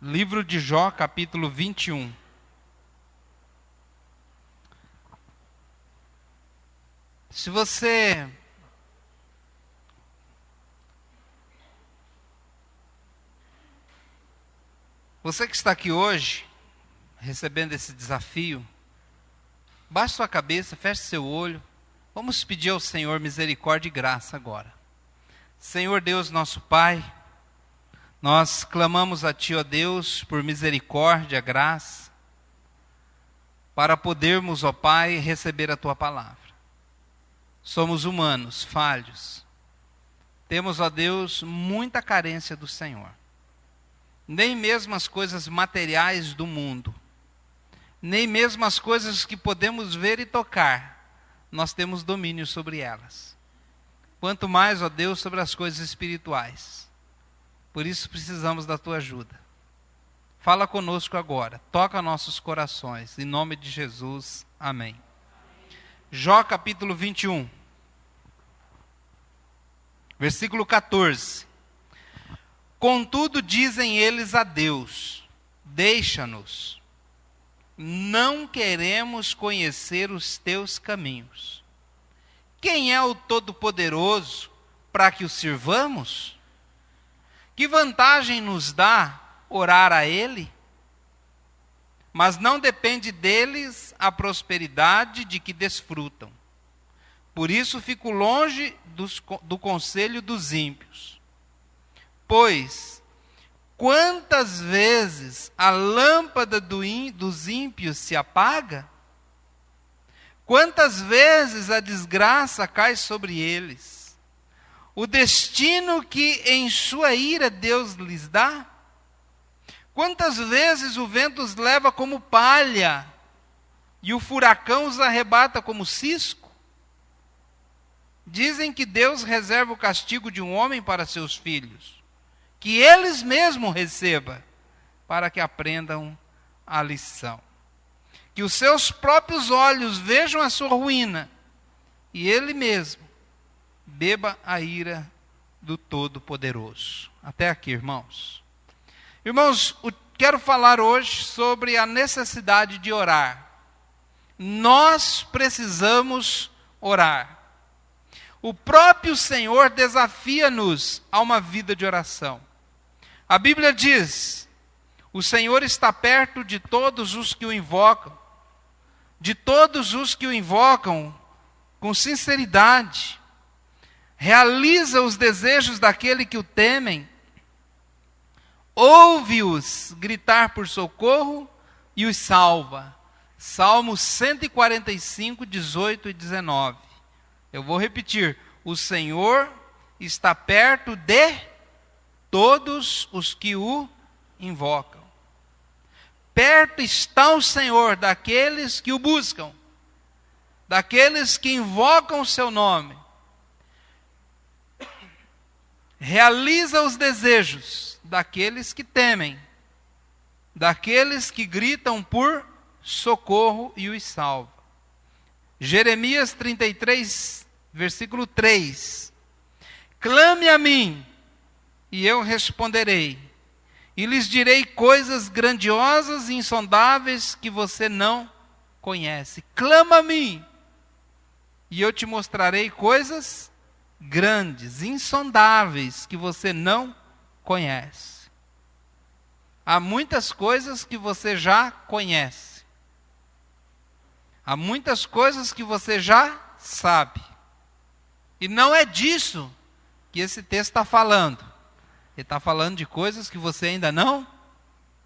Livro de Jó, capítulo 21. Se você que está aqui hoje, recebendo esse desafio, baixe sua cabeça, feche seu olho. Vamos pedir ao Senhor misericórdia e graça agora. Senhor Deus, nosso Pai, nós clamamos a Ti, ó Deus, por misericórdia, graça, para podermos, ó Pai, receber a Tua palavra. Somos humanos, falhos. Temos, ó Deus, muita carência do Senhor. Nem mesmo as coisas materiais do mundo, nem mesmo as coisas que podemos ver e tocar, nós temos domínio sobre elas. Quanto mais, ó Deus, sobre as coisas espirituais. Por isso precisamos da Tua ajuda. Fala conosco agora, toca nossos corações, em nome de Jesus, amém. Jó capítulo 21, versículo 14. Contudo dizem eles a Deus, deixa-nos, não queremos conhecer os teus caminhos. Quem é o Todo-Poderoso para que o sirvamos? Que vantagem nos dá orar a Ele? Mas não depende deles a prosperidade de que desfrutam. Por isso fico longe do conselho dos ímpios. Pois, quantas vezes a lâmpada dos ímpios se apaga? Quantas vezes a desgraça cai sobre eles? O destino que em sua ira Deus lhes dá? Quantas vezes o vento os leva como palha e o furacão os arrebata como cisco? Dizem que Deus reserva o castigo de um homem para seus filhos, que eles mesmos recebam, para que aprendam a lição. Que os seus próprios olhos vejam a sua ruína, e ele mesmo beba a ira do Todo-Poderoso. Até aqui, irmãos. Irmãos, quero falar hoje sobre a necessidade de orar. Nós precisamos orar. O próprio Senhor desafia-nos a uma vida de oração. A Bíblia diz: o Senhor está perto de todos os que o invocam, de todos os que o invocam com sinceridade. Realiza os desejos daquele que o temem. Ouve-os gritar por socorro e os salva. Salmo 145, 18 e 19. Eu vou repetir: o Senhor está perto de todos os que o invocam. Perto está o Senhor daqueles que o buscam, daqueles que invocam o seu nome. Realiza os desejos daqueles que temem, daqueles que gritam por socorro e os salva. Jeremias 33, versículo 3. Clame a mim, e eu responderei, e lhes direi coisas grandiosas e insondáveis que você não conhece. Clama a mim, e eu te mostrarei coisas grandes, insondáveis, que você não conhece. Há muitas coisas que você já conhece. Há muitas coisas que você já sabe. E não é disso que esse texto está falando. Ele está falando de coisas que você ainda não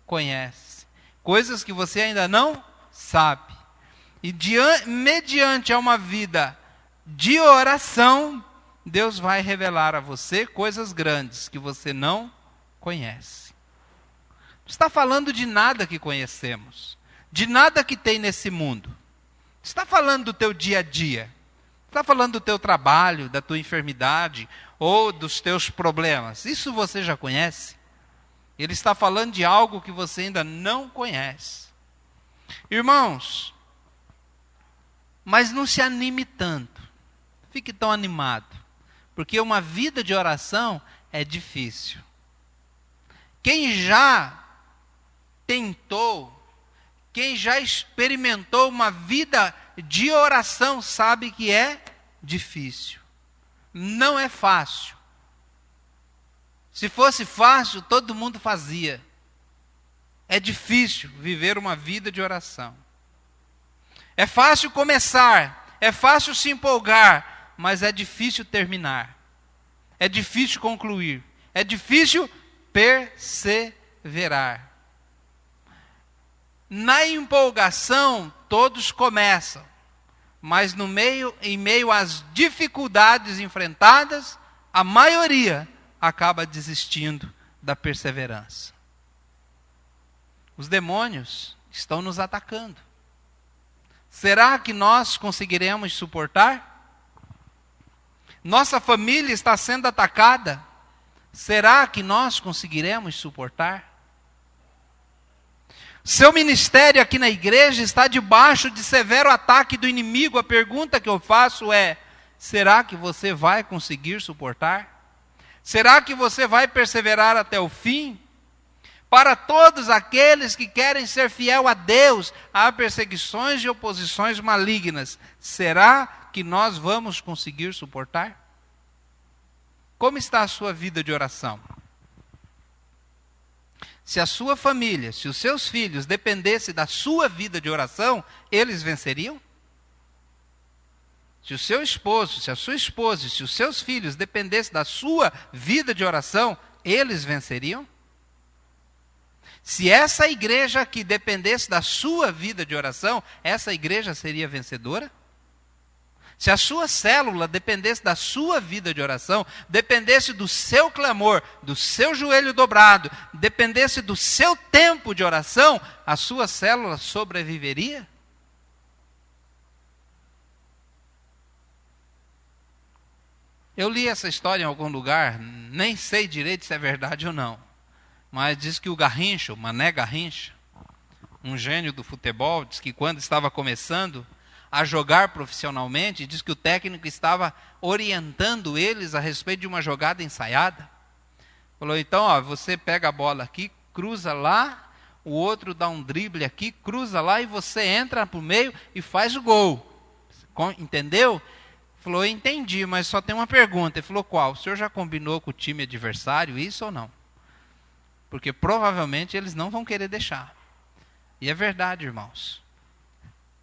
conhece. Coisas que você ainda não sabe. E mediante a uma vida de oração, Deus vai revelar a você coisas grandes que você não conhece. Não está falando de nada que conhecemos. De nada que tem nesse mundo. Está falando do teu dia a dia. Está falando do teu trabalho, da tua enfermidade ou dos teus problemas. Isso você já conhece? Ele está falando de algo que você ainda não conhece. Irmãos, mas não se anime tanto. Fique tão animado. Porque uma vida de oração é difícil. Quem já tentou, quem já experimentou uma vida de oração, sabe que é difícil. Não é fácil. Se fosse fácil, todo mundo fazia. É difícil viver uma vida de oração. É fácil começar, é fácil se empolgar, mas é difícil terminar. É difícil concluir. É difícil perseverar. Na empolgação, todos começam, mas em meio às dificuldades enfrentadas, a maioria acaba desistindo da perseverança. Os demônios estão nos atacando. Será que nós conseguiremos suportar? Nossa família está sendo atacada. Será que nós conseguiremos suportar? Seu ministério aqui na igreja está debaixo de severo ataque do inimigo. A pergunta que eu faço é: será que você vai conseguir suportar? Será que você vai perseverar até o fim? Para todos aqueles que querem ser fiel a Deus, há perseguições e oposições malignas. Será que nós vamos conseguir suportar? Como está a sua vida de oração? Se a sua família, se os seus filhos dependessem da sua vida de oração, eles venceriam? Se o seu esposo, se a sua esposa, se os seus filhos dependessem da sua vida de oração, eles venceriam? Se essa igreja aqui dependesse da sua vida de oração, essa igreja seria vencedora? Se a sua célula dependesse da sua vida de oração, dependesse do seu clamor, do seu joelho dobrado, dependesse do seu tempo de oração, a sua célula sobreviveria? Eu li essa história em algum lugar, nem sei direito se é verdade ou não, mas diz que o Garrincha, o Mané Garrincha, um gênio do futebol, diz que quando estava começando a jogar profissionalmente, diz que o técnico estava orientando eles a respeito de uma jogada ensaiada. Falou, então, você pega a bola aqui, cruza lá, o outro dá um drible aqui, cruza lá e você entra pro meio e faz o gol. Entendeu? Falou, entendi, mas só tem uma pergunta. Ele falou, qual? O senhor já combinou com o time adversário isso ou não? Porque provavelmente eles não vão querer deixar. E é verdade, irmãos.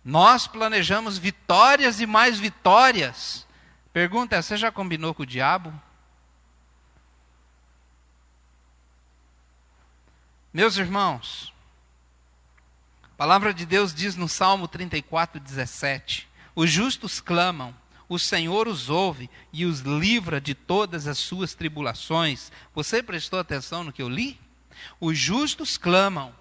Nós planejamos vitórias e mais vitórias. Pergunta é, você já combinou com o diabo? Meus irmãos, a palavra de Deus diz no Salmo 34, 17, os justos clamam, o Senhor os ouve e os livra de todas as suas tribulações. Você prestou atenção no que eu li? Os justos clamam,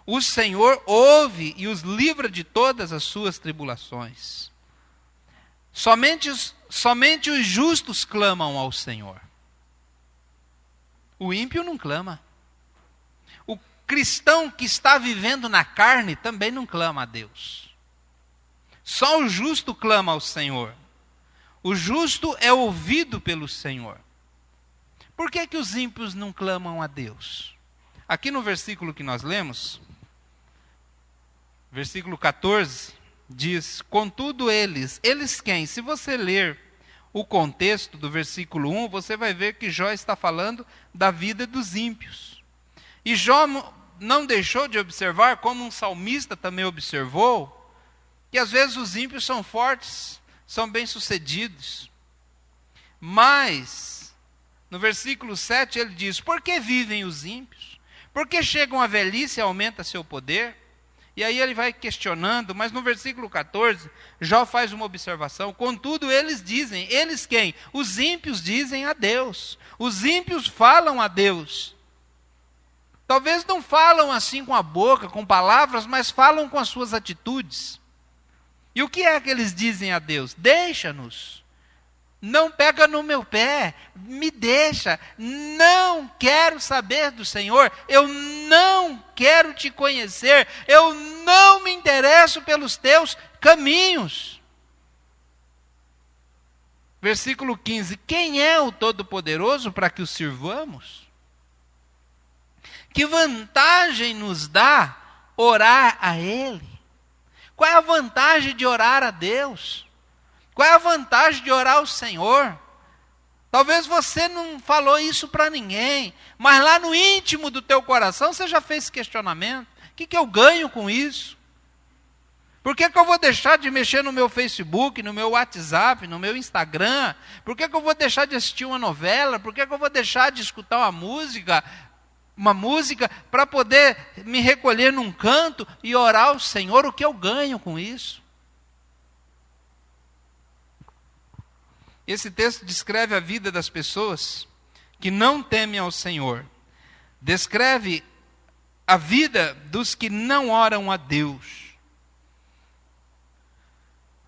o Senhor ouve e os livra de todas as suas tribulações. Somente os justos clamam ao Senhor. O ímpio não clama. O cristão que está vivendo na carne também não clama a Deus. Só o justo clama ao Senhor. O justo é ouvido pelo Senhor. Por que que os ímpios não clamam a Deus? Aqui no versículo que nós lemos, versículo 14, diz, contudo eles quem? Se você ler o contexto do versículo 1, você vai ver que Jó está falando da vida dos ímpios. E Jó não deixou de observar, como um salmista também observou, que às vezes os ímpios são fortes, são bem-sucedidos. Mas, no versículo 7 ele diz, por que vivem os ímpios? Por que chegam à velhice e aumenta seu poder? E aí ele vai questionando, mas no versículo 14, Jó faz uma observação. Contudo, eles dizem, eles quem? Os ímpios dizem a Deus. Os ímpios falam a Deus. Talvez não falam assim com a boca, com palavras, mas falam com as suas atitudes. E o que é que eles dizem a Deus? Deixa-nos. Não pega no meu pé, me deixa, não quero saber do Senhor, eu não quero te conhecer, eu não me interesso pelos teus caminhos. Versículo 15, quem é o Todo-Poderoso para que o sirvamos? Que vantagem nos dá orar a Ele? Qual é a vantagem de orar a Deus? Qual é a vantagem de orar ao Senhor? Talvez você não falou isso para ninguém, mas lá no íntimo do teu coração você já fez esse questionamento. O que eu ganho com isso? Por que eu vou deixar de mexer no meu Facebook, no meu WhatsApp, no meu Instagram? Por que eu vou deixar de assistir uma novela? Por que eu vou deixar de escutar uma música para poder me recolher num canto e orar ao Senhor? O que eu ganho com isso? Esse texto descreve a vida das pessoas que não temem ao Senhor. Descreve a vida dos que não oram a Deus.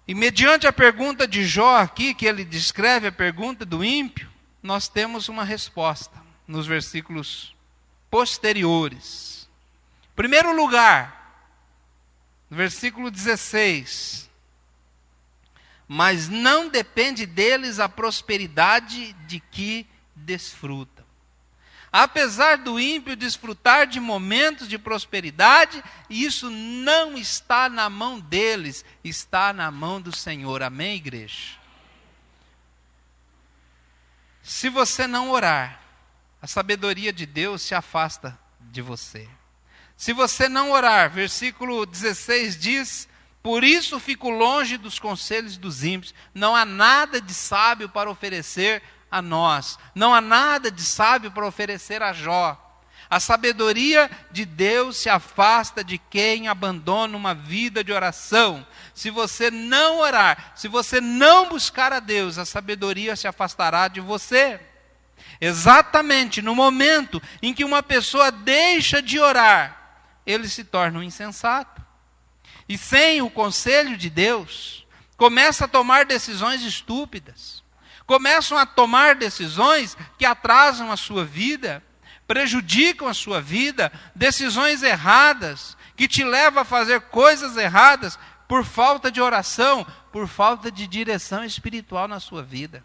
E mediante a pergunta de Jó aqui, que ele descreve a pergunta do ímpio, nós temos uma resposta nos versículos posteriores. Em primeiro lugar, no versículo 16: mas não depende deles a prosperidade de que desfrutam. Apesar do ímpio desfrutar de momentos de prosperidade, isso não está na mão deles, está na mão do Senhor. Amém, igreja? Se você não orar, a sabedoria de Deus se afasta de você. Se você não orar, versículo 16 diz: por isso fico longe dos conselhos dos ímpios. Não há nada de sábio para oferecer a nós. Não há nada de sábio para oferecer a Jó. A sabedoria de Deus se afasta de quem abandona uma vida de oração. Se você não orar, se você não buscar a Deus, a sabedoria se afastará de você. Exatamente no momento em que uma pessoa deixa de orar, ele se torna um insensato. E sem o conselho de Deus, começa a tomar decisões estúpidas. Começam a tomar decisões que atrasam a sua vida, prejudicam a sua vida, decisões erradas, que te levam a fazer coisas erradas por falta de oração, por falta de direção espiritual na sua vida.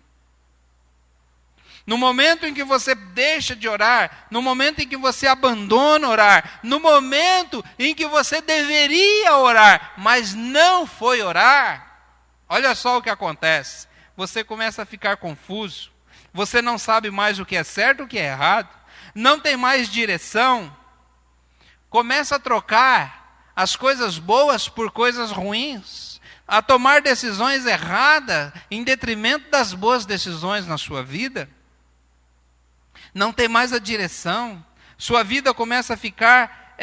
No momento em que você deixa de orar, no momento em que você abandona orar, no momento em que você deveria orar, mas não foi orar, olha só o que acontece. Você começa a ficar confuso, você não sabe mais o que é certo e o que é errado, não tem mais direção, começa a trocar as coisas boas por coisas ruins, a tomar decisões erradas em detrimento das boas decisões na sua vida. Não tem mais a direção, sua vida começa a ficar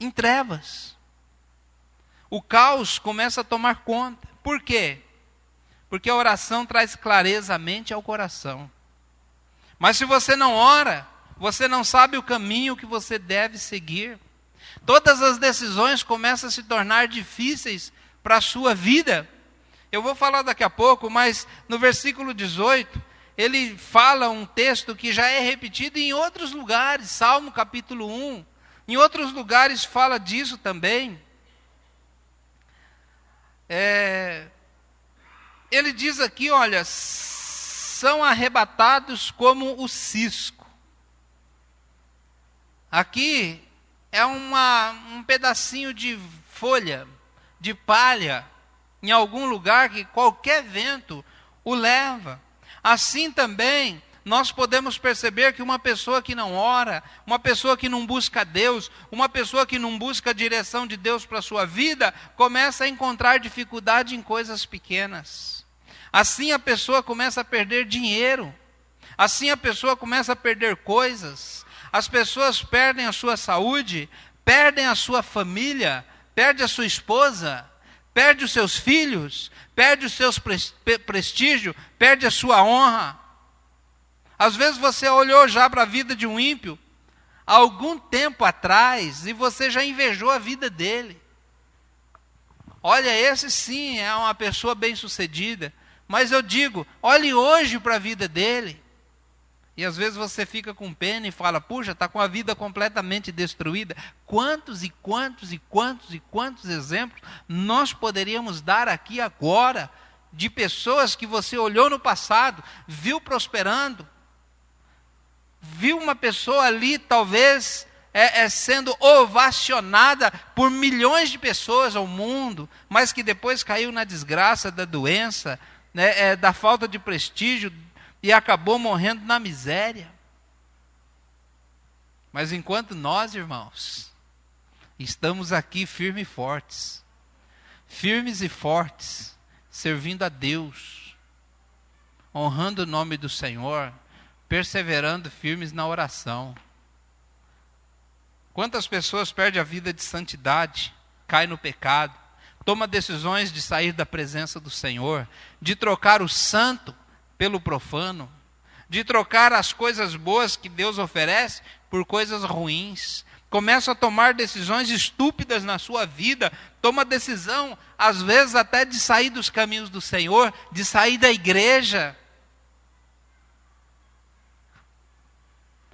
em trevas. O caos começa a tomar conta. Por quê? Porque a oração traz clareza à mente e ao coração. Mas se você não ora, você não sabe o caminho que você deve seguir. Todas as decisões começam a se tornar difíceis para a sua vida. Eu vou falar daqui a pouco, mas no versículo 18, ele fala um texto que já é repetido em outros lugares, Salmo capítulo 1. Em outros lugares fala disso também. Ele diz aqui, olha, são arrebatados como o cisco. Aqui é um pedacinho de folha, de palha, em algum lugar que qualquer vento o leva. Assim também, nós podemos perceber que uma pessoa que não ora, uma pessoa que não busca Deus, uma pessoa que não busca a direção de Deus para a sua vida, começa a encontrar dificuldade em coisas pequenas. Assim a pessoa começa a perder dinheiro, assim a pessoa começa a perder coisas, as pessoas perdem a sua saúde, perdem a sua família, perde a sua esposa, perde os seus filhos, perde o seu prestígio, perde a sua honra. Às vezes você olhou já para a vida de um ímpio, há algum tempo atrás, e você já invejou a vida dele. Olha, esse sim é uma pessoa bem-sucedida. Mas eu digo, olhe hoje para a vida dele. E às vezes você fica com pena e fala, puxa, está com a vida completamente destruída. Quantos e quantos e quantos e quantos exemplos nós poderíamos dar aqui agora de pessoas que você olhou no passado, viu prosperando, viu uma pessoa ali, talvez, sendo ovacionada por milhões de pessoas ao mundo, mas que depois caiu na desgraça da doença, né, da falta de prestígio, e acabou morrendo na miséria. Mas enquanto nós, irmãos, estamos aqui firmes e fortes, servindo a Deus, honrando o nome do Senhor, perseverando firmes na oração. Quantas pessoas perdem a vida de santidade, caem no pecado, toma decisões de sair da presença do Senhor, de trocar o santo pelo profano, de trocar as coisas boas que Deus oferece por coisas ruins, começa a tomar decisões estúpidas na sua vida, toma decisão, às vezes até de sair dos caminhos do Senhor, de sair da igreja.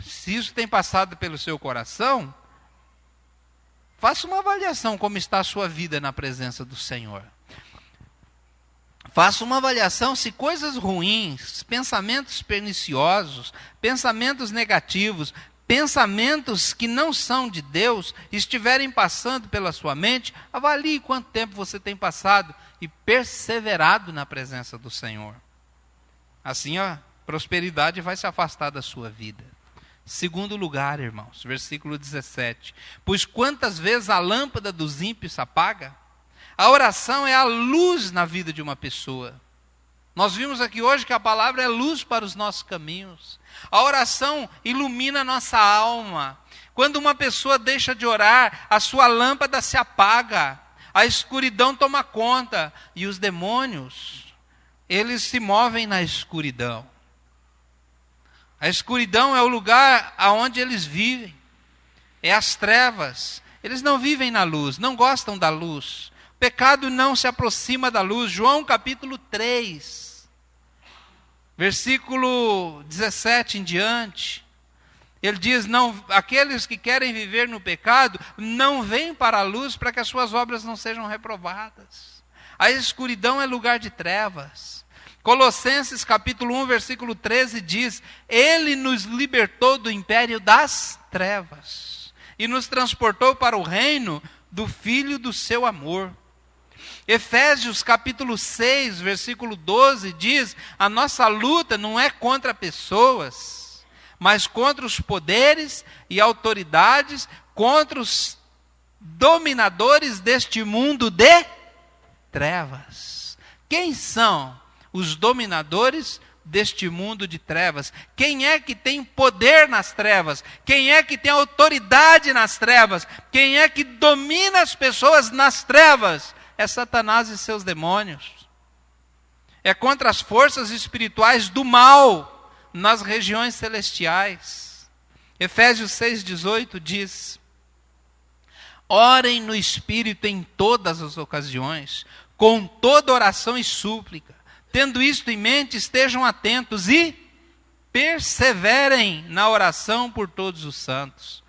Se isso tem passado pelo seu coração, faça uma avaliação como está a sua vida na presença do Senhor. Faça uma avaliação se coisas ruins, pensamentos perniciosos, pensamentos negativos, pensamentos que não são de Deus, estiverem passando pela sua mente. Avalie quanto tempo você tem passado e perseverado na presença do Senhor. Assim a prosperidade vai se afastar da sua vida. Segundo lugar, irmãos, versículo 17. Pois quantas vezes a lâmpada dos ímpios se apaga? A oração é a luz na vida de uma pessoa. Nós vimos aqui hoje que a palavra é luz para os nossos caminhos. A oração ilumina a nossa alma. Quando uma pessoa deixa de orar, a sua lâmpada se apaga. A escuridão toma conta. E os demônios, eles se movem na escuridão. A escuridão é o lugar aonde eles vivem. É as trevas. Eles não vivem na luz, não gostam da luz. O pecado não se aproxima da luz. João capítulo 3, versículo 17 em diante. Ele diz, aqueles que querem viver no pecado, não vêm para a luz para que as suas obras não sejam reprovadas. A escuridão é lugar de trevas. Colossenses capítulo 1, versículo 13 diz, Ele nos libertou do império das trevas e nos transportou para o reino do Filho do seu amor. Efésios capítulo 6, versículo 12 diz, a nossa luta não é contra pessoas, mas contra os poderes e autoridades, contra os dominadores deste mundo de trevas. Quem são os dominadores deste mundo de trevas? Quem é que tem poder nas trevas? Quem é que tem autoridade nas trevas? Quem é que domina as pessoas nas trevas? É Satanás e seus demônios. É contra as forças espirituais do mal nas regiões celestiais. Efésios 6,18 diz, orem no Espírito em todas as ocasiões, com toda oração e súplica. Tendo isto em mente, estejam atentos e perseverem na oração por todos os santos.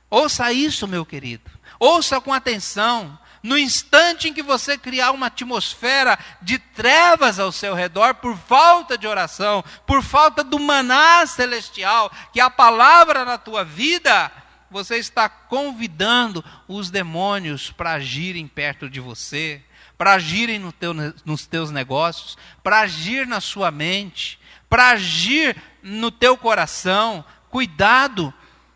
Ouça isso, meu querido. Ouça com atenção. No instante em que você criar uma atmosfera de trevas ao seu redor, por falta de oração, por falta do maná celestial, que é a palavra na tua vida, você está convidando os demônios para agirem perto de você, para agirem nos teus negócios, para agir na sua mente, para agir no teu coração. Cuidado,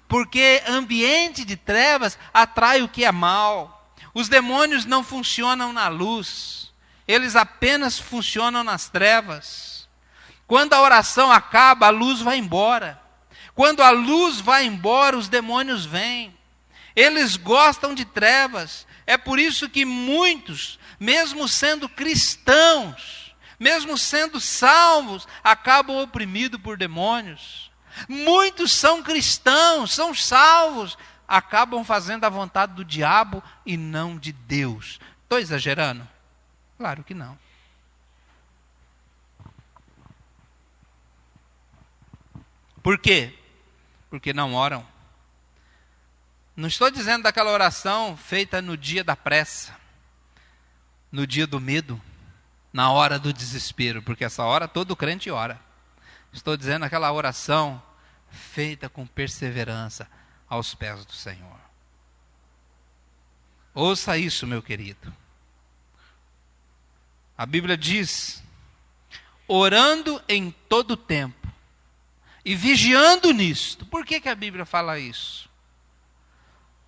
porque ambiente de trevas atrai o que é mal. Os demônios não funcionam na luz, eles apenas funcionam nas trevas. Quando a oração acaba, a luz vai embora. Quando a luz vai embora, os demônios vêm. Eles gostam de trevas. É por isso que muitos, mesmo sendo cristãos, mesmo sendo salvos, acabam oprimidos por demônios. Muitos são cristãos, são salvos, acabam fazendo a vontade do diabo e não de Deus. Estou exagerando? Claro que não. Por quê? Porque não oram. Não estou dizendo daquela oração feita no dia da pressa, no dia do medo, na hora do desespero, porque essa hora todo crente ora. Estou dizendo aquela oração feita com perseverança aos pés do Senhor. Ouça isso, meu querido. A Bíblia diz: orando em todo tempo e vigiando nisto. Por que a Bíblia fala isso?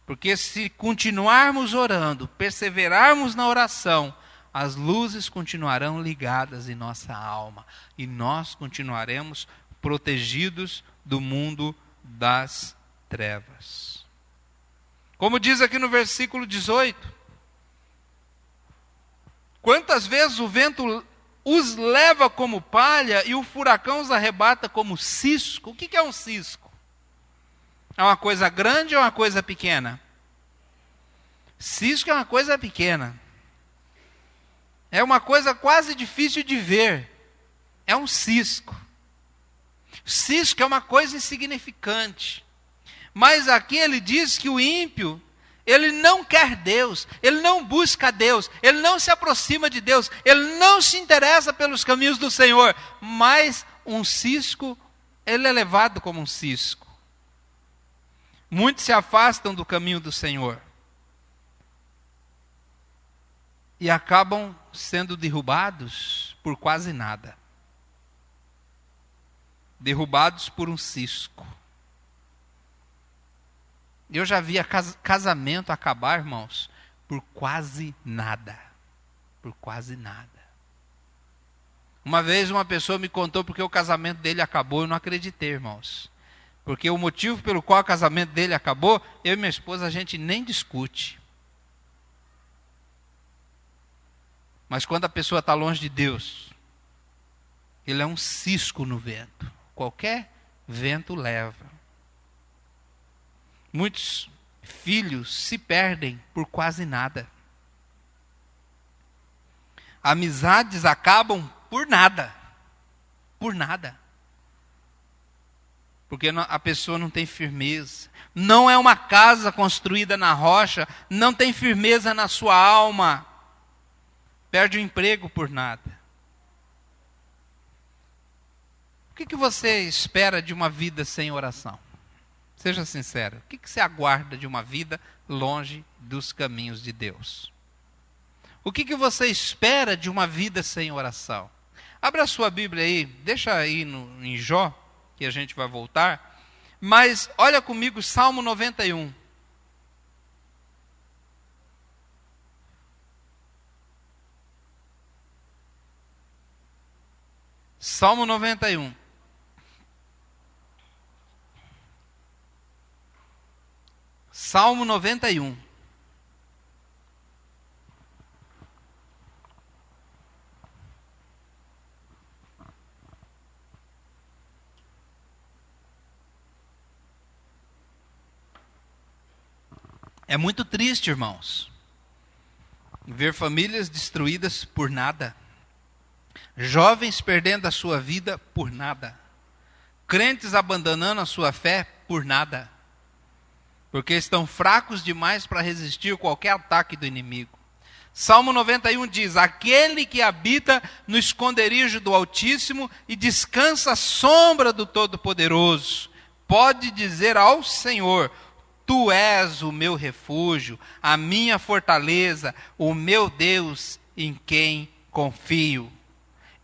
Porque se continuarmos orando, perseverarmos na oração, as luzes continuarão ligadas em nossa alma e nós continuaremos protegidos do mundo das trevas. Como diz aqui no versículo 18: quantas vezes o vento os leva como palha e o furacão os arrebata como cisco. O que é um cisco? É uma coisa grande ou uma coisa pequena? Cisco é uma coisa pequena. É uma coisa quase difícil de ver. É um cisco. Cisco é uma coisa insignificante. Mas aqui ele diz que o ímpio, ele não quer Deus, ele não busca Deus, ele não se aproxima de Deus, ele não se interessa pelos caminhos do Senhor. Mas um cisco, ele é levado como um cisco. Muitos se afastam do caminho do Senhor e acabam sendo derrubados por quase nada. Derrubados por um cisco. Eu já vi casamento acabar, irmãos, por quase nada. Por quase nada. Uma vez uma pessoa me contou porque o casamento dele acabou, eu não acreditei, irmãos. Porque o motivo pelo qual o casamento dele acabou, eu e minha esposa, a gente nem discute. Mas quando a pessoa está longe de Deus, ele é um cisco no vento. Qualquer vento leva. Muitos filhos se perdem por quase nada. Amizades acabam por nada. Por nada. Porque a pessoa não tem firmeza. Não é uma casa construída na rocha, não tem firmeza na sua alma. Perde o emprego por nada. O que você espera de uma vida sem oração? Seja sincero. O que você aguarda de uma vida longe dos caminhos de Deus? O que você espera de uma vida sem oração? Abra a sua Bíblia aí, deixa aí em Jó, que a gente vai voltar. Mas olha comigo Salmo 91. Salmo 91. Salmo 91. É muito triste, irmãos, ver famílias destruídas por nada. Jovens perdendo a sua vida por nada. Crentes abandonando a sua fé por nada. Porque estão fracos demais para resistir qualquer ataque do inimigo. Salmo 91 diz: aquele que habita no esconderijo do Altíssimo e descansa à sombra do Todo-Poderoso, pode dizer ao Senhor: tu és o meu refúgio, a minha fortaleza, o meu Deus em quem confio.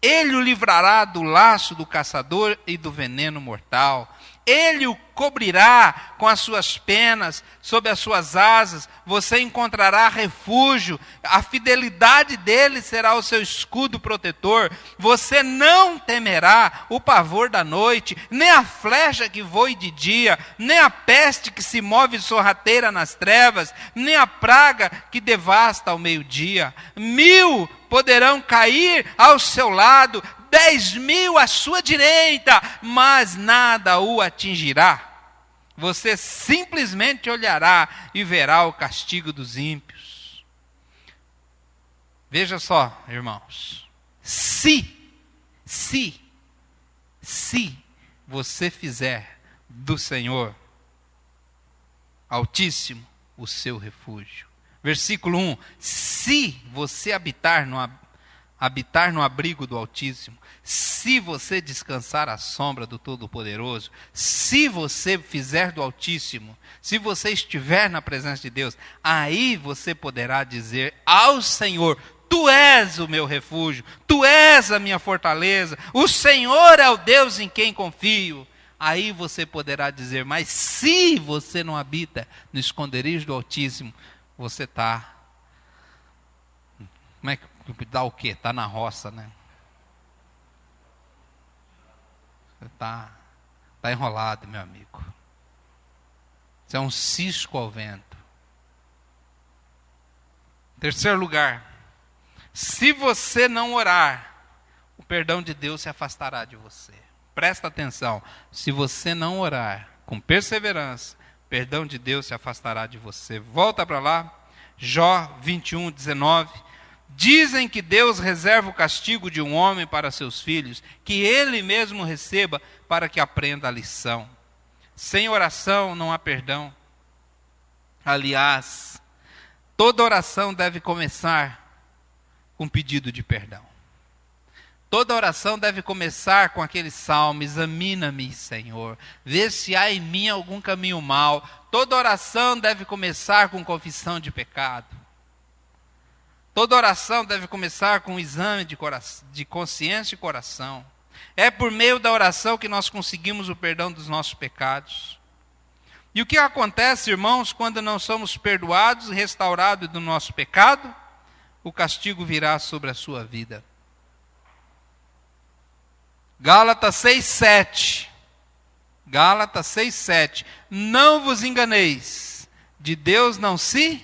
Ele o livrará do laço do caçador e do veneno mortal. Ele o cobrirá com as suas penas, sob as suas asas, você encontrará refúgio, a fidelidade dele será o seu escudo protetor, você não temerá o pavor da noite, nem a flecha que voe de dia, nem a peste que se move sorrateira nas trevas, nem a praga que devasta ao meio-dia. 1000 poderão cair ao seu lado, 10.000 à sua direita, mas nada o atingirá. Você simplesmente olhará e verá o castigo dos ímpios. Veja só, irmãos. Se você fizer do Senhor Altíssimo o seu refúgio. Versículo 1. Se você habitar habitar no abrigo do Altíssimo, se você descansar à sombra do Todo-Poderoso, se você fizer do Altíssimo, se você estiver na presença de Deus, aí você poderá dizer ao Senhor: Tu és o meu refúgio, Tu és a minha fortaleza, o Senhor é o Deus em quem confio. Aí você poderá dizer: mas se você não habita no esconderijo do Altíssimo, você está... Como é que dá o quê? Está na roça, né? Você está enrolado, meu amigo. Isso é um cisco ao vento. Terceiro lugar, se você não orar, o perdão de Deus se afastará de você. Presta atenção, se você não orar com perseverança, o perdão de Deus se afastará de você. Volta para lá, Jó 21, 19. Dizem que Deus reserva o castigo de um homem para seus filhos, que ele mesmo receba para que aprenda a lição. Sem oração não há perdão. Aliás, toda oração deve começar com pedido de perdão. Toda oração deve começar com aquele salmo: examina-me, Senhor, vê se há em mim algum caminho mau. Toda oração deve começar com confissão de pecado. Toda oração deve começar com um exame de consciência e coração. É por meio da oração que nós conseguimos o perdão dos nossos pecados. E o que acontece, irmãos, quando não somos perdoados e restaurados do nosso pecado? O castigo virá sobre a sua vida. Gálatas 6:7. Gálatas 6:7. Não vos enganeis, de Deus não se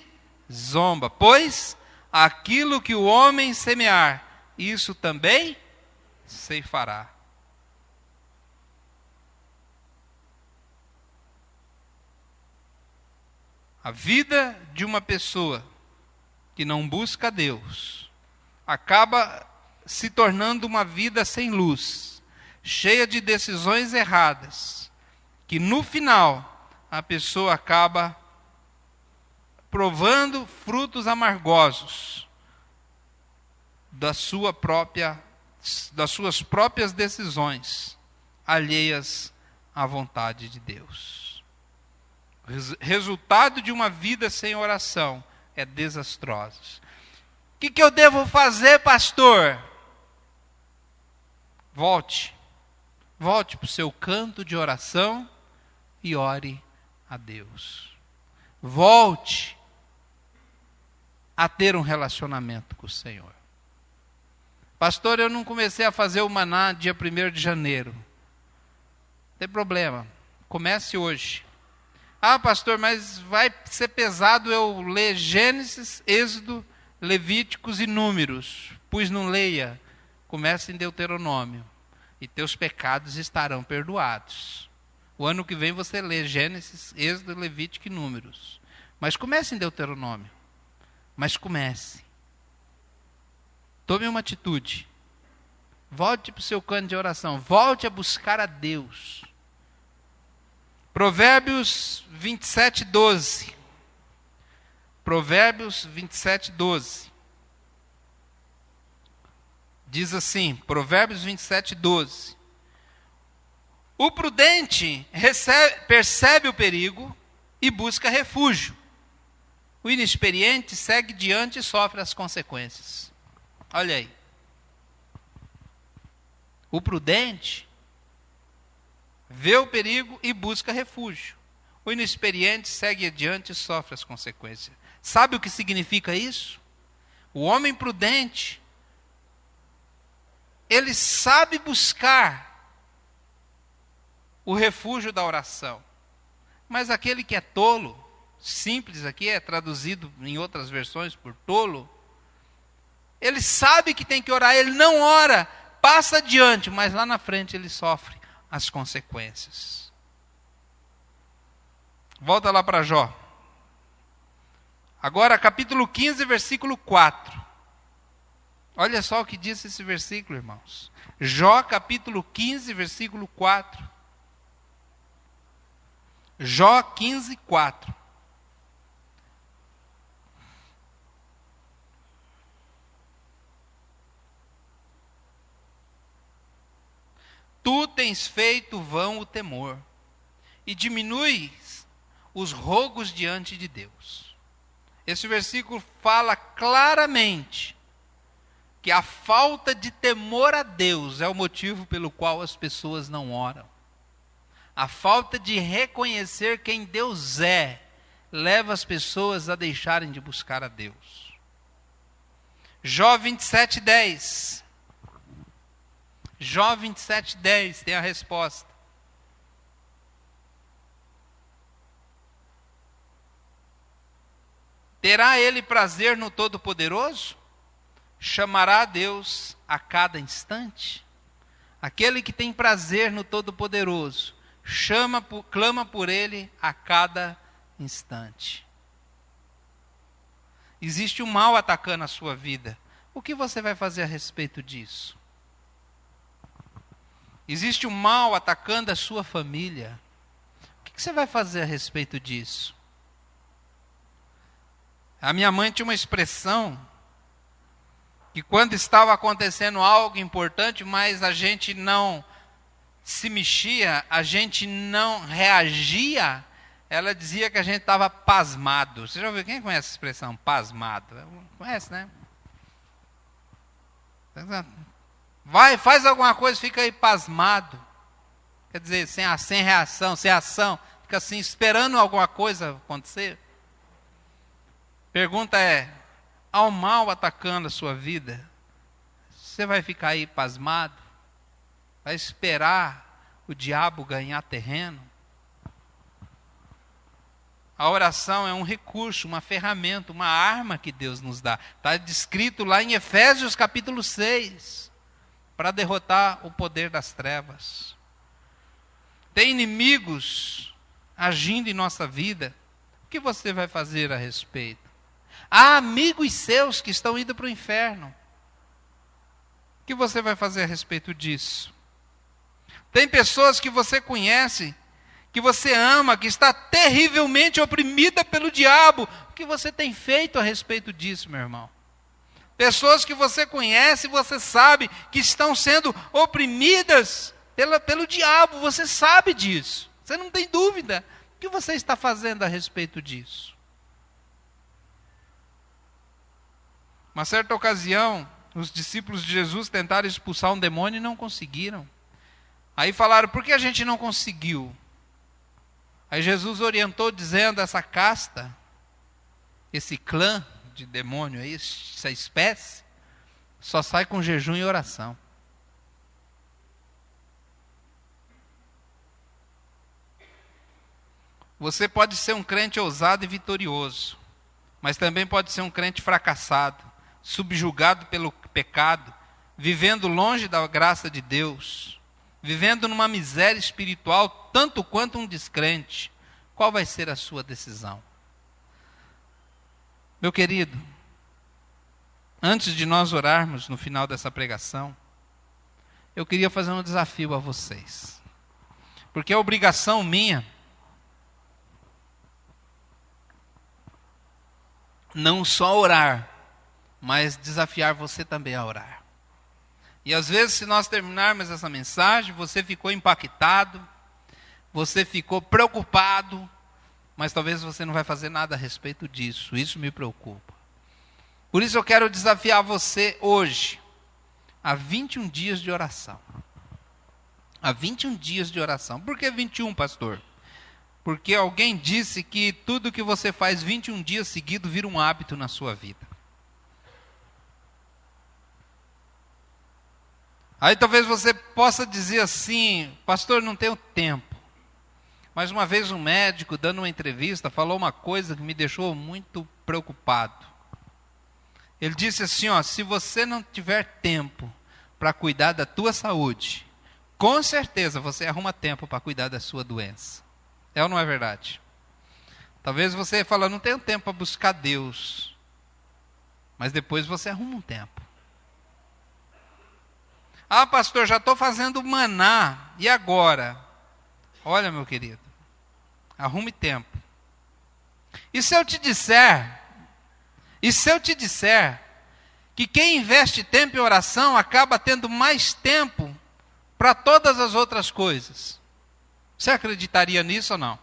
zomba, pois aquilo que o homem semear, isso também ceifará. A vida de uma pessoa que não busca Deus acaba se tornando uma vida sem luz, cheia de decisões erradas, que no final a pessoa acaba provando frutos amargosos das suas próprias decisões, alheias à vontade de Deus. Resultado de uma vida sem oração é desastroso. O que eu devo fazer, pastor? Volte para o seu canto de oração e ore a Deus. Volte a ter um relacionamento com o Senhor. Pastor, eu não comecei a fazer o maná dia 1º de janeiro. Não tem problema, comece hoje. Ah, pastor, mas vai ser pesado eu ler Gênesis, Êxodo, Levíticos e Números. Pois não leia, comece em Deuteronômio, e teus pecados estarão perdoados. O ano que vem você lê Gênesis, Êxodo, Levítico e Números. Mas comece em Deuteronômio. Mas comece. Tome uma atitude. Volte para o seu canto de oração. Volte a buscar a Deus. Provérbios 27:12. Provérbios 27:12. Diz assim, Provérbios 27:12. O prudente percebe o perigo e busca refúgio. O inexperiente segue diante e sofre as consequências. Olha aí. O prudente vê o perigo e busca refúgio. O inexperiente segue adiante e sofre as consequências. Sabe o que significa isso? O homem prudente, ele sabe buscar o refúgio da oração. Mas aquele que é tolo, simples aqui é traduzido em outras versões por tolo, ele sabe que tem que orar, ele não ora, passa adiante, mas lá na frente ele sofre as consequências. Volta lá para Jó. Agora capítulo 15, versículo 4. Olha só o que diz esse versículo, irmãos. Jó capítulo 15, versículo 4. Jó 15, 4. tens feito vão o temor, e diminuis os rogos diante de Deus. Esse versículo fala claramente que a falta de temor a Deus é o motivo pelo qual as pessoas não oram. A falta de reconhecer quem Deus é leva as pessoas a deixarem de buscar a Deus. Jó 27:10. Jó 27:10 tem a resposta. Terá ele prazer no Todo-Poderoso? Chamará a Deus a cada instante? Aquele que tem prazer no Todo-Poderoso, clama por ele a cada instante. Existe um mal atacando a sua vida. O que você vai fazer a respeito disso? Existe um mal atacando a sua família. O que você vai fazer a respeito disso? A minha mãe tinha uma expressão que quando estava acontecendo algo importante, mas a gente não se mexia, a gente não reagia, ela dizia que a gente estava pasmado. Você já ouviu? Quem conhece a expressão pasmado? Conhece, né? Vai, faz alguma coisa, fica aí pasmado. Quer dizer, sem reação, sem ação. Fica assim, esperando alguma coisa acontecer. Pergunta é, há um mal atacando a sua vida? Você vai ficar aí pasmado? Vai esperar o diabo ganhar terreno? A oração é um recurso, uma ferramenta, uma arma que Deus nos dá. Está descrito lá em Efésios capítulo 6, para derrotar o poder das trevas. Tem inimigos agindo em nossa vida. O que você vai fazer a respeito? Há amigos seus que estão indo para o inferno. O que você vai fazer a respeito disso? Tem pessoas que você conhece, que você ama, que está terrivelmente oprimida pelo diabo. O que você tem feito a respeito disso, meu irmão? Pessoas que você conhece, você sabe que estão sendo oprimidas pelo diabo. Você sabe disso. Você não tem dúvida. O que você está fazendo a respeito disso? Uma certa ocasião, os discípulos de Jesus tentaram expulsar um demônio e não conseguiram. Aí falaram, por que a gente não conseguiu? Aí Jesus orientou dizendo, essa casta, esse clã de demônio, essa espécie, só sai com jejum e oração. Você pode ser um crente ousado e vitorioso, mas também pode ser um crente fracassado, subjugado pelo pecado, vivendo longe da graça de Deus, vivendo numa miséria espiritual tanto quanto um descrente. Qual vai ser a sua decisão? Meu querido, antes de nós orarmos no final dessa pregação, eu queria fazer um desafio a vocês. Porque é obrigação minha não só orar, mas desafiar você também a orar. E às vezes, se nós terminarmos essa mensagem, você ficou impactado, você ficou preocupado, mas talvez você não vai fazer nada a respeito disso. Isso me preocupa. Por isso eu quero desafiar você hoje a 21 dias de oração. A 21 dias de oração. Por que 21, pastor? Porque alguém disse que tudo que você faz 21 dias seguidos vira um hábito na sua vida. Aí talvez você possa dizer assim, pastor, não tenho tempo. Mas uma vez um médico, dando uma entrevista, falou uma coisa que me deixou muito preocupado. Ele disse assim, se você não tiver tempo para cuidar da tua saúde, com certeza você arruma tempo para cuidar da sua doença. É ou não é verdade? Talvez você fale, não tenho tempo para buscar Deus. Mas depois você arruma um tempo. Ah, pastor, já estou fazendo maná. E agora? Olha, meu querido, arrume tempo. E se eu te disser que quem investe tempo em oração acaba tendo mais tempo para todas as outras coisas. Você acreditaria nisso ou não?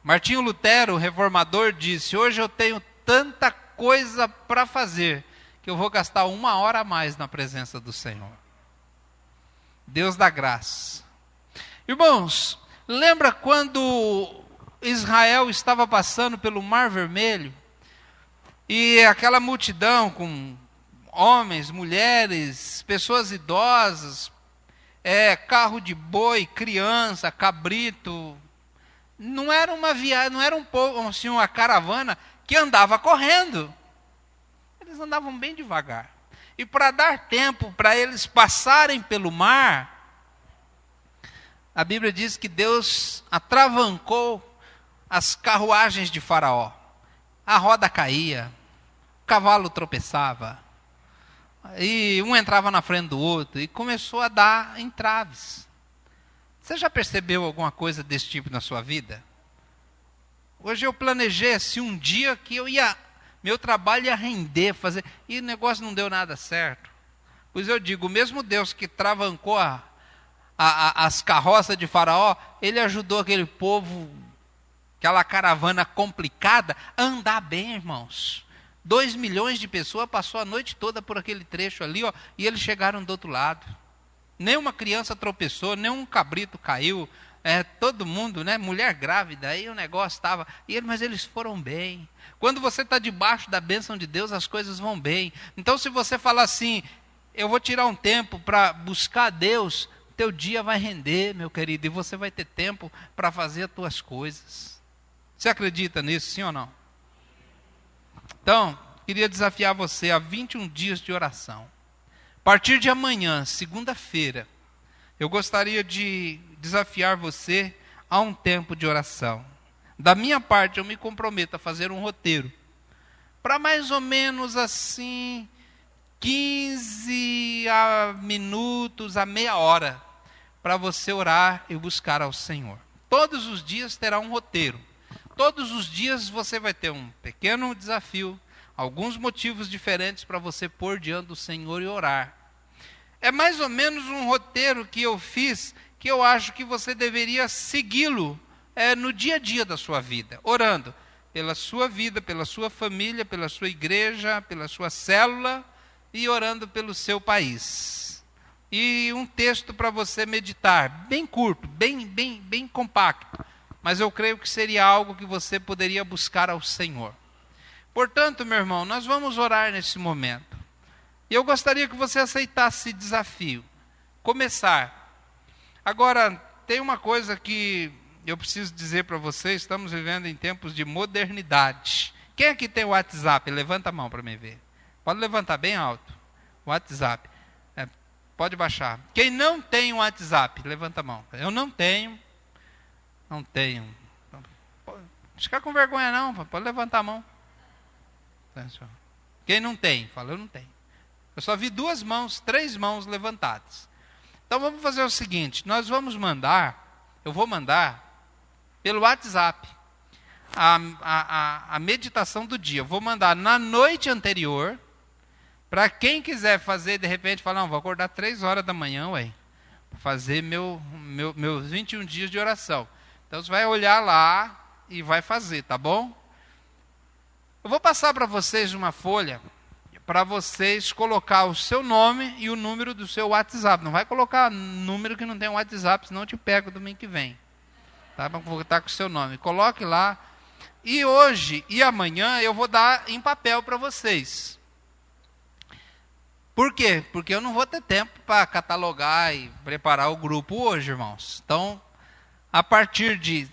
Martinho Lutero, o reformador, disse: hoje eu tenho tanta coisa para fazer, que eu vou gastar 1 hora a mais na presença do Senhor. Deus dá graça. Irmãos, lembra quando Israel estava passando pelo Mar Vermelho? E aquela multidão com homens, mulheres, pessoas idosas, carro de boi, criança, cabrito. Não era uma viagem, não era um povo, assim, uma caravana que andava correndo. Eles andavam bem devagar. E para dar tempo para eles passarem pelo mar, a Bíblia diz que Deus atravancou as carruagens de Faraó. A roda caía, o cavalo tropeçava, e um entrava na frente do outro, e começou a dar entraves. Você já percebeu alguma coisa desse tipo na sua vida? Hoje eu planejei assim um dia que meu trabalho ia render, fazer, e o negócio não deu nada certo. Pois eu digo, o mesmo Deus que travancou as carroças de Faraó, ele ajudou aquele povo, aquela caravana complicada, a andar bem, irmãos. 2 milhões de pessoas passou a noite toda por aquele trecho ali, e eles chegaram do outro lado. Nenhuma criança tropeçou, nenhum cabrito caiu, todo mundo, né? Mulher grávida, aí o negócio estava, mas eles foram bem. Quando você está debaixo da bênção de Deus, as coisas vão bem. Então, se você falar assim, eu vou tirar um tempo para buscar a Deus, teu dia vai render, meu querido, e você vai ter tempo para fazer as tuas coisas. Você acredita nisso, sim ou não? Então, queria desafiar você a 21 dias de oração. A partir de amanhã, segunda-feira, eu gostaria de desafiar você a um tempo de oração. Da minha parte, eu me comprometo a fazer um roteiro, para mais ou menos assim, 15 minutos a meia hora, para você orar e buscar ao Senhor. Todos os dias terá um roteiro. Todos os dias você vai ter um pequeno desafio, alguns motivos diferentes para você pôr diante do Senhor e orar. É mais ou menos um roteiro que eu fiz, que eu acho que você deveria segui-lo no dia a dia da sua vida, orando pela sua vida, pela sua família, pela sua igreja, pela sua célula e orando pelo seu país. E um texto para você meditar, bem curto, bem compacto, mas eu creio que seria algo que você poderia buscar ao Senhor. Portanto, meu irmão, nós vamos orar nesse momento. E eu gostaria que você aceitasse esse desafio. Começar. Agora, tem uma coisa que eu preciso dizer para vocês, estamos vivendo em tempos de modernidade. Quem aqui tem o WhatsApp? Levanta a mão para mim ver. Pode levantar bem alto. WhatsApp. Pode baixar. Quem não tem o WhatsApp? Levanta a mão. Eu não tenho. Não tenho. Não fica com vergonha não, pode levantar a mão. Quem não tem? Fala, eu não tenho. Eu só vi 2 mãos, 3 mãos levantadas. Então vamos fazer o seguinte, eu vou mandar pelo WhatsApp a meditação do dia. Eu vou mandar na noite anterior, para quem quiser fazer, de repente, falar, não, vou acordar 3 horas da manhã, para fazer meus 21 dias de oração. Então você vai olhar lá e vai fazer, tá bom? Eu vou passar para vocês uma folha, para vocês colocar o seu nome e o número do seu WhatsApp. Não vai colocar número que não tem WhatsApp, senão eu te pego domingo que vem. Tá? Vou estar com o seu nome. Coloque lá. E hoje e amanhã eu vou dar em papel para vocês. Por quê? Porque eu não vou ter tempo para catalogar e preparar o grupo hoje, irmãos. Então, a partir de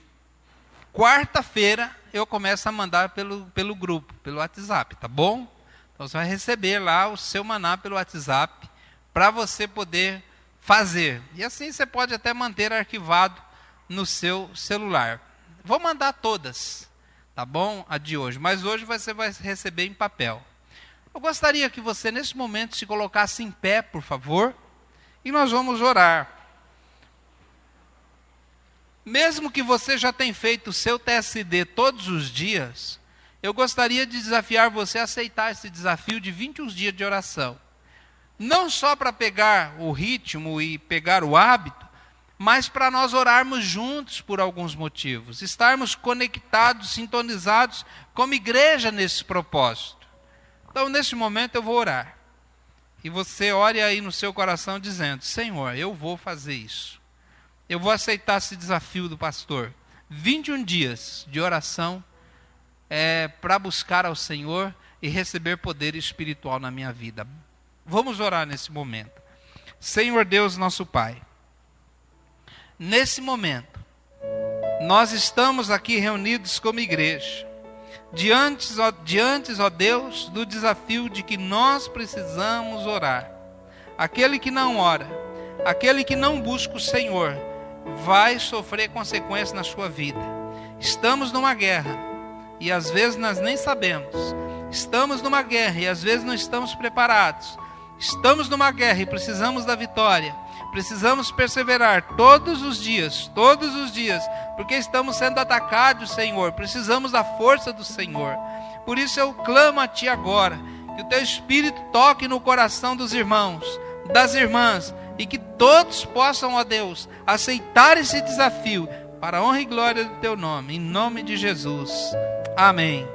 quarta-feira, eu começo a mandar pelo grupo, pelo WhatsApp, tá bom? Então, você vai receber lá o seu maná pelo WhatsApp, para você poder fazer. E assim você pode até manter arquivado no seu celular. Vou mandar todas, tá bom? A de hoje. Mas hoje você vai receber em papel. Eu gostaria que você, nesse momento, se colocasse em pé, por favor, e nós vamos orar. Mesmo que você já tenha feito o seu TSD todos os dias, eu gostaria de desafiar você a aceitar esse desafio de 21 dias de oração. não só para pegar o ritmo e pegar o hábito, mas para nós orarmos juntos por alguns motivos, estarmos conectados, sintonizados como igreja nesse propósito. Então, nesse momento eu vou orar. E você ore aí no seu coração dizendo: Senhor, eu vou fazer isso. Eu vou aceitar esse desafio do pastor. 21 dias de oração para buscar ao Senhor e receber poder espiritual na minha vida. Vamos orar nesse momento. Senhor Deus, nosso Pai, nesse momento, nós estamos aqui reunidos como igreja, diante, ó Deus, do desafio de que nós precisamos orar. Aquele que não ora, aquele que não busca o Senhor, vai sofrer consequências na sua vida. Estamos numa guerra, e às vezes nós nem sabemos. Estamos numa guerra, e às vezes não estamos preparados. Estamos numa guerra e precisamos da vitória. Precisamos perseverar todos os dias, porque estamos sendo atacados, Senhor. Precisamos da força do Senhor. Por isso eu clamo a Ti agora, que o Teu Espírito toque no coração dos irmãos, das irmãs, e que todos possam, ó Deus, aceitar esse desafio, para a honra e glória do Teu nome, em nome de Jesus. Amém.